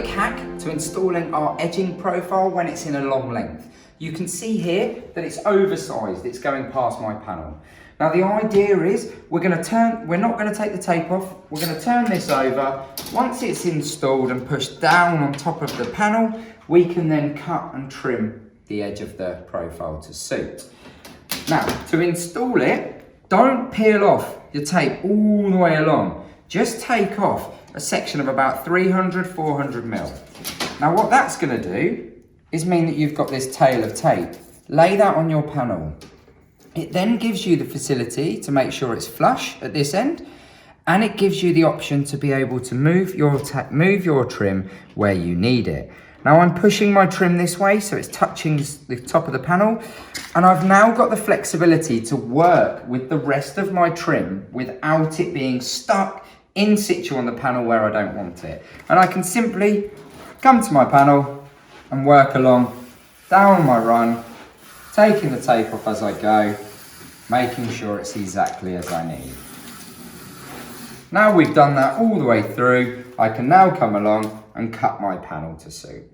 quick hack to installing our edging profile when it's in a long length. You can see here that it's oversized, it's going past my panel. Now the idea is we're not going to take the tape off, we're going to turn this over. Once it's installed and pushed down on top of the panel, we can then cut and trim the edge of the profile to suit. Now to install it, don't peel off your tape all the way along. Just take off a section of about 300-400 mil. Now what that's going to do is mean that you've got this tail of tape. Lay that on your panel. It then gives you the facility to make sure it's flush at this end, and it gives you the option to be able to move your trim where you need it. Now I'm pushing my trim this way so it's touching the top of the panel, and I've now got the flexibility to work with the rest of my trim without it being stuck in situ on the panel where I don't want it. And I can simply come to my panel and work along down my run, taking the tape off as I go, making sure it's exactly as I need. Now we've done that all the way through, I can now come along and cut my panel to suit.